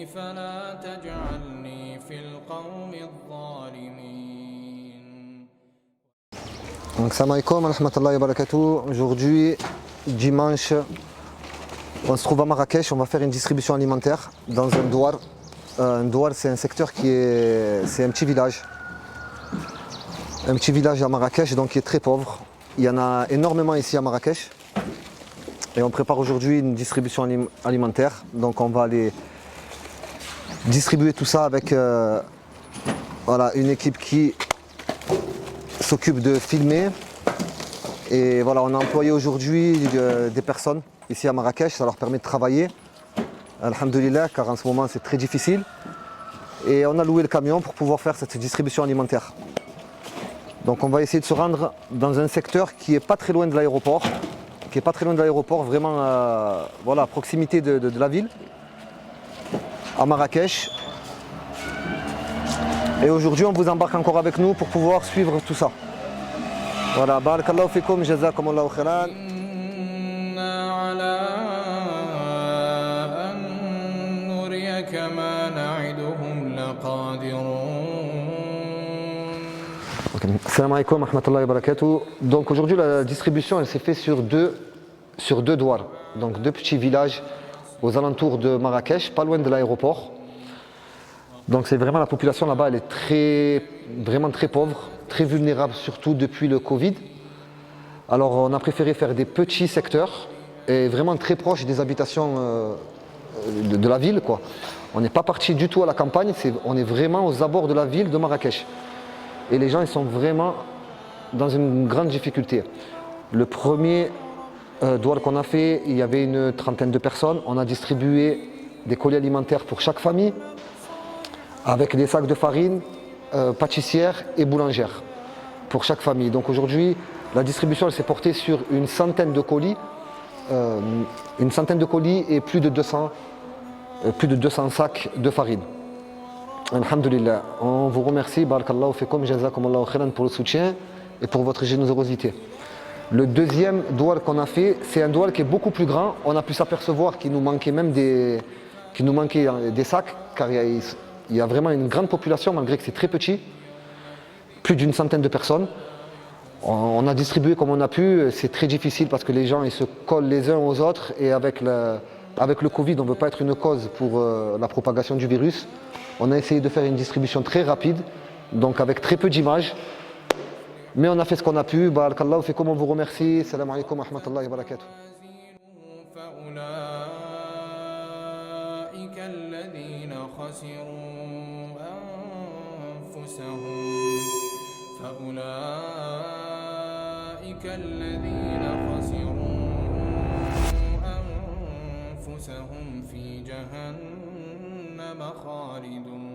فلا تجعلني في القوم الظالمين. Donc, salam alaikum wa rahmatullahi wa barakatuh. Aujourd'hui, dimanche, on se trouve à Marrakech. On va faire une distribution alimentaire dans un douar. Un douar, c'est un secteur c'est un petit village. Un petit village à Marrakech, donc qui est très pauvre. Il y en a énormément ici à Marrakech. Et on prépare aujourd'hui une distribution alimentaire. Donc on va aller distribuer tout ça avec voilà, une équipe qui s'occupe de filmer. Et voilà, on a employé aujourd'hui des personnes ici à Marrakech. Ça leur permet de travailler. Alhamdulillah, car en ce moment c'est très difficile. Et on a loué le camion pour pouvoir faire cette distribution alimentaire. Donc on va essayer de se rendre dans un secteur qui n'est pas très loin de l'aéroport. Vraiment voilà, à proximité de la ville, à Marrakech. Et aujourd'hui on vous embarque encore avec nous pour pouvoir suivre tout ça. Voilà, barakallahu fikum, jazakumullahu khairan. Salam alaikum wa rahmatullahi wa barakatuh. Donc aujourd'hui la distribution elle s'est faite sur deux douars, donc deux petits villages aux alentours de Marrakech, pas loin de l'aéroport. Donc c'est vraiment la population là-bas, elle est vraiment très pauvre, très vulnérable, surtout depuis le Covid. Alors on a préféré faire des petits secteurs et vraiment très proches des habitations de la ville, quoi. On n'est pas parti du tout à la campagne, on est vraiment aux abords de la ville de Marrakech. Et les gens ils sont vraiment dans une grande difficulté. Le premier douar qu'on a fait, il y avait une trentaine de personnes. On a distribué des colis alimentaires pour chaque famille, avec des sacs de farine, pâtissière et boulangère pour chaque famille. Donc aujourd'hui, la distribution elle s'est portée sur une centaine de colis et plus de 200 sacs de farine. Alhamdulillah, on vous remercie, barakallahu fikum, jazakumullahu khairan pour le soutien et pour votre générosité. Le deuxième douar qu'on a fait, c'est un douar qui est beaucoup plus grand. On a pu s'apercevoir qu'il nous manquait même des sacs, car il y a vraiment une grande population malgré que c'est très petit, plus d'une centaine de personnes. On a distribué comme on a pu, c'est très difficile parce que les gens ils se collent les uns aux autres et avec le Covid, on ne veut pas être une cause pour la propagation du virus. On a essayé de faire une distribution très rapide, donc avec très peu d'images. Mais on a fait ce qu'on a pu. Barakallahu fikum, on vous remercie. Salam alaikum wa rahmatullahi wa barakatuh. في جهنم خالدون